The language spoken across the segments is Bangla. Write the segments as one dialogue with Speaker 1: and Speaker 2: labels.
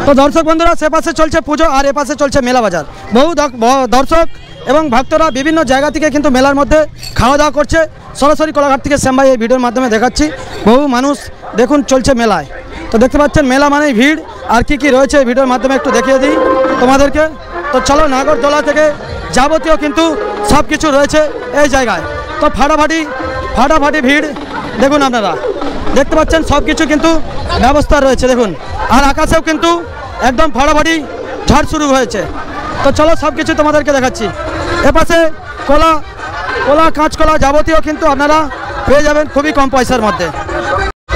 Speaker 1: তো দর্শক বন্ধুরা সে পাশে চলছে পুজো আর এ পাশে চলছে মেলা বাজার। বহু দর্শক এবং ভক্তরা বিভিন্ন জায়গা থেকে কিন্তু মেলার মধ্যে খাওয়া দাওয়া করছে। সরাসরি কোলাঘাট থেকে শ্যাম ভাই এই ভিডিওর মাধ্যমে দেখাচ্ছি। বহু মানুষ দেখুন চলছে মেলায়। তো দেখতে পাচ্ছেন মেলা মানেই ভিড়। আর কি কি রয়েছে এই ভিডিওর মাধ্যমে একটু দেখিয়ে দিই তোমাদেরকে। তো চলো নাগরদোলা থেকে যাবতীয় কিন্তু সব কিছু রয়েছে এই জায়গায়। তো ফাটাফাটি ভিড় দেখুন, আপনারা দেখতে পাচ্ছেন সব কিছু কিন্তু ব্যবস্থা রয়েছে দেখুন। আর আকাশেও কিন্তু একদম ফাটাফাটি ঝড় শুরু হয়েছে। তো চলো সব কিছু তোমাদেরকে দেখাচ্ছি। এপাশে কলা কাঁচকলা যাবতীয় কিন্তু আপনারা পেয়ে যাবেন খুবই কম পয়সার মধ্যে।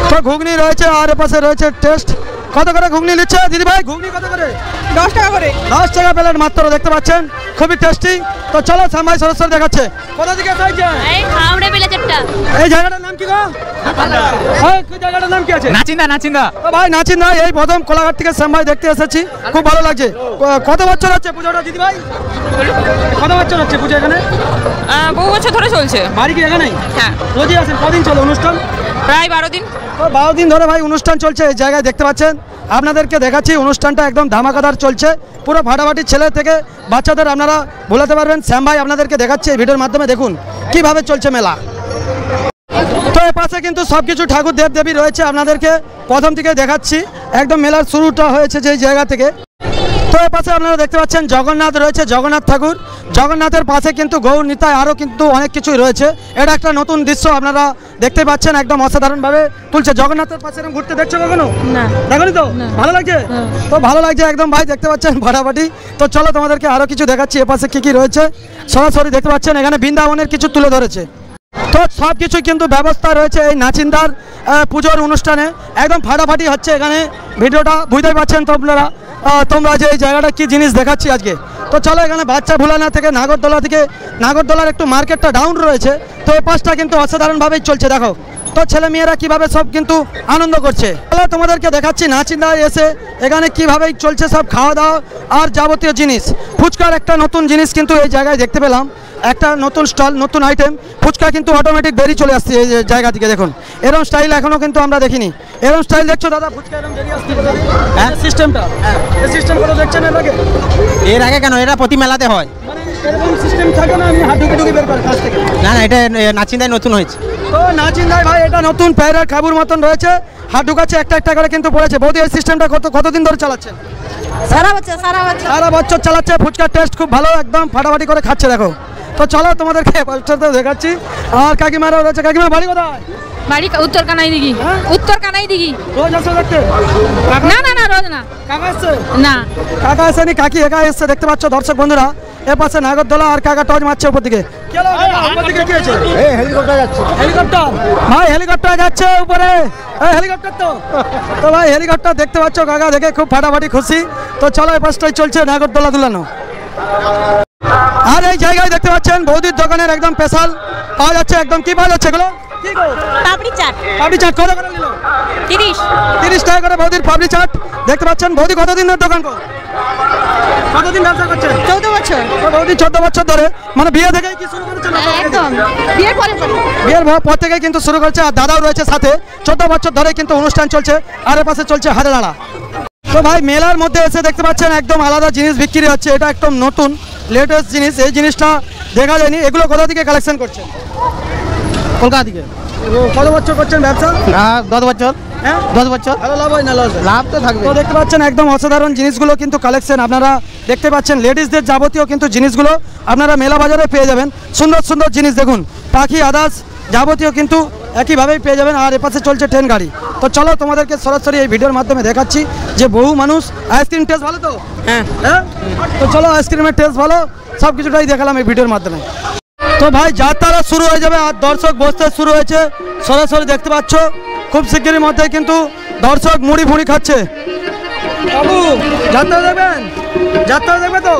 Speaker 1: তো ঘুগনি রয়েছে আর এপাশে রয়েছে টেস্ট। কত করে ঘুগনি নিচ্ছে দিদি ভাই? ঘুগনি কত করে?
Speaker 2: 10 টাকা করে।
Speaker 1: 10 টাকা প্লেট মাত্র, দেখতে পাচ্ছেন খুবই টেস্টি। তো চলো শ্যাম ভাই সরাসরি দেখাচ্ছে। কোথা থেকে চাইছে? এই জায়গাটার নাম কি গো? এই জায়গাটার নাম কি আছে?
Speaker 3: নাচিন্দা।
Speaker 1: ভাই নাচিন্দা এই প্রথম কোলাঘাট থেকে শ্যাম ভাই দেখতে এসেছি, খুব ভালো লাগছে। কত বছর হচ্ছে পুজোটা দিদি ভাই? কত বছর হচ্ছে পুজো এখানে?
Speaker 2: বহু বছর ধরে চলছে।
Speaker 1: বাড়ি কি এখানেই?
Speaker 2: হ্যাঁ।
Speaker 1: রোজই আসেন? কদিন চলে অনুষ্ঠান?
Speaker 2: প্রায় 12 দিন।
Speaker 1: তো 12 দিন ধরে ভাই অনুষ্ঠান চলছে এই জায়গায়, দেখতে পাচ্ছেন। আপনাদেরকে দেখাচ্ছি অনুষ্ঠানটা একদম ধামাকাদার চলছে, পুরো ফাটাফাটি। ছেলে থেকে বাচ্চাদের আপনারা ভোলাতে পারবেন। শ্যাম ভাই আপনাদেরকে দেখাচ্ছে এই ভিডিওর মাধ্যমে, দেখুন কিভাবে চলছে মেলা। তো এর পাশে কিন্তু সব কিছু ঠাকুর দেবদেবী রয়েছে, আপনাদেরকে প্রথম থেকে দেখাচ্ছি। একদম মেলার শুরুটা হয়েছে যেই জায়গা থেকে। তো এর পাশে আপনারা দেখতে পাচ্ছেন জগন্নাথ রয়েছে, জগন্নাথ ঠাকুর। জগন্নাথের পাশে কিন্তু গৌর নিতাই আরও কিন্তু অনেক কিছুই রয়েছে। এটা একটা নতুন দৃশ্য আপনারা দেখতে পাচ্ছেন, একদম অসাধারণভাবে তুলছে। জগন্নাথের পাশে এরকম ঘুরতে দেখছো কখনো?
Speaker 2: না।
Speaker 1: দেখোনি তো? ভালো লাগছে? তো ভালো লাগছে একদম ভাই, দেখতে পাচ্ছেন ফাটাফাটি। তো চলো তোমাদেরকে আরও কিছু দেখাচ্ছি এ পাশে কী কী রয়েছে। সরাসরি দেখতে পাচ্ছেন এখানে বৃন্দাবনের কিছু তুলে ধরেছে। তো সব কিছু কিন্তু ব্যবস্থা রয়েছে এই নাচিন্দার পুজোর অনুষ্ঠানে, একদম ফাটাফাটি হচ্ছে এখানে। ভিডিওটা বুঝতেই পারছেন তোমরা যে এই জায়গাটা কী জিনিস দেখাচ্ছি আজকে। তো চলো এখানে বাচ্চা ভুলানা থেকে নাগরদোলার একটু মার্কেটটা ডাউন রয়েছে। তো এই পাশটা কিন্তু অসাধারণভাবেই চলছে, দেখো। তো ছেলে মেয়েরা কীভাবে সব কিন্তু আনন্দ করছে। চলো তোমাদেরকে দেখাচ্ছি নাচিন্দায় এসে এখানে কীভাবেই চলছে সব খাওয়া দাওয়া আর যাবতীয় জিনিস। ফুচকার একটা নতুন জিনিস কিন্তু এই জায়গায় দেখতে পেলাম, একটা নতুন স্টল, নতুন আইটেম। ফুচকা কিন্তু অটোমেটিক বেরিয়ে চলে আসছে এই জায়গা থেকে, দেখুন। এরকম স্টাইল এখনও কিন্তু আমরা দেখিনি। এরকম স্টাইল দেখছো দাদা? ফুচকা এরকম বেরিয়ে আসছে। হ্যাঁ, সিস্টেমটা, এই সিস্টেম করে দেখছেন এর আগে কেন? এটা প্রতি মেলাতে হয়, মানে এরকম সিস্টেম থাকে না? আমি হাত ঢুকে বের করে কাছ থেকে। না, এটা নাচিন্দায় নতুন হয়েছে। তো নাচিন্দায় ভাই এটা নতুন প্যারের খাবুর মতন রয়েছে, হাত ঢুকাচ্ছে একটা করে কিন্তু পড়েছে। বৌদি এই সিস্টেমটা কতদিন ধরে চালাচ্ছেন? সারা বছর চালাচ্ছে। ফুচকার টেস্ট খুব ভালো, একদম ফাটাফাটি করে খাচ্ছে, দেখো। তো চলো তোমাদেরকে দেখাচ্ছি। আর কাকিমারাও রয়েছে। কাকিমা বাড়ি কোথায়?
Speaker 2: বাড়ি উত্তর কানাই দিঘি। উত্তর কানাই দিঘি।
Speaker 1: রোজ আসো দেখতে?
Speaker 2: না রোজ না।
Speaker 1: কাকা আসছে?
Speaker 2: না,
Speaker 1: কাকা আসেনি, কাকি একা এসছে, দেখতে পাচ্ছ দর্শক বন্ধুরা। এ পাশে নাগরদোলা আর কাকা টর্চ মারছে উপর দিকে। হেলিকপ্টার ভাই, হেলিকপ্টার যাচ্ছে উপরে। হেলিকপ্টার তো ভাই হেলিকপ্টার দেখতে পাচ্ছ, কাকা দেখে খুব ফাটাফাটি খুশি। তো চলো এই পাশটাই চলছে নাগরদোলা দুলানো। আর এই জায়গায় দেখতে পাচ্ছেন বৌদির দোকানের একদম স্পেশাল পাওয়া যাচ্ছে। একদম কি পাওয়া যাচ্ছে এগুলো?
Speaker 2: পাপড়ি চাট।
Speaker 1: কত করে নিল? 30 টাকা করে বৌদির পাপড়ি চাট। দেখতে পাচ্ছেন বৌদি কতদিনের দোকান, কতদিন ব্যবসা করছেন?
Speaker 2: 14 বছর।
Speaker 1: বৌদি 14 বছর ধরে, মানে বিয়ে থেকেই কি শুরু করেছেন?
Speaker 2: একদম
Speaker 1: বিয়ের পর থেকেই কিন্তু শুরু করেছে। আর দাদাও রয়েছে সাথে, 14 বছর ধরে কিন্তু অনুষ্ঠান চলছে। আর এ পাশে চলছে হাতে নাড়া। তো ভাই মেলার মধ্যে এসে দেখতে পাচ্ছেন একদম আলাদা জিনিস বিক্রি হচ্ছে। এটা একদম নতুন লেটেস্ট জিনিস, এই জিনিসটা দেখা যায়নি। এগুলো কোথা থেকে কালেকশন করছেন? কলকাতা থেকে। কত বছর করছেন ব্যবসা?
Speaker 3: 10 বছর।
Speaker 1: হ্যাঁ,
Speaker 3: 10 বছর।
Speaker 1: ভালো লাভ হয় না?
Speaker 3: লাভ তো থাকবে।
Speaker 1: তো দেখতে পাচ্ছেন একদম অসাধারণ জিনিসগুলো কিন্তু কালেকশন আপনারা দেখতে পাচ্ছেন। লেডিসদের যাবতীয় কিন্তু জিনিসগুলো আপনারা মেলা বাজারে পেয়ে যাবেন। সুন্দর সুন্দর জিনিস দেখুন, পাখি আদার্স যাবতীয় কিন্তু একইভাবেই পেয়ে যাবেন। আর এপাশে চলছে ট্রেন গাড়ি। তো চলো তোমাদেরকে সরাসরি এই ভিডিওর মাধ্যমে দেখাচ্ছি যে বহু মানুষ। আইসক্রিম টেস্ট ভালো তো? হ্যাঁ। তো চলো আইসক্রিমের টেস্ট ভালো, সব কিছুটাই দেখালাম এই ভিডিওর মাধ্যমে। তো ভাই যাত্রা শুরু হয়ে যাবে আর দর্শক বসতে শুরু হয়েছে। সরাসরি দেখতে পাচ্ছ খুব শিগগিরই মধ্যে কিন্তু দর্শক মুড়ি ফুড়ি খাচ্ছে। বাবু যাত্রা দেখবেন? যাত্রা দেখবে তো?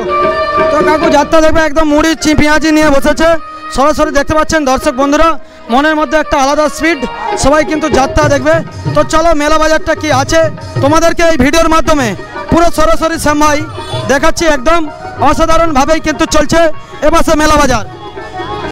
Speaker 1: তো কাকু যাত্রা দেখবে, একদম মুড়ি পেঁয়াজি নিয়ে বসেছে। সরাসরি দেখতে পাচ্ছেন দর্শক বন্ধুরা, মনের মধ্যে একটা আলাদা স্পিড, সবাই কিন্তু যাত্রা দেখবে। তো চলো মেলা বাজারটা কি আছে তোমাদেরকে এই ভিডিওর মাধ্যমে পুরো সরাসরি শ্যাম ভাই দেখাচ্ছি। একদম অসাধারণভাবেই কিন্তু চলছে এ পাশে মেলা বাজার।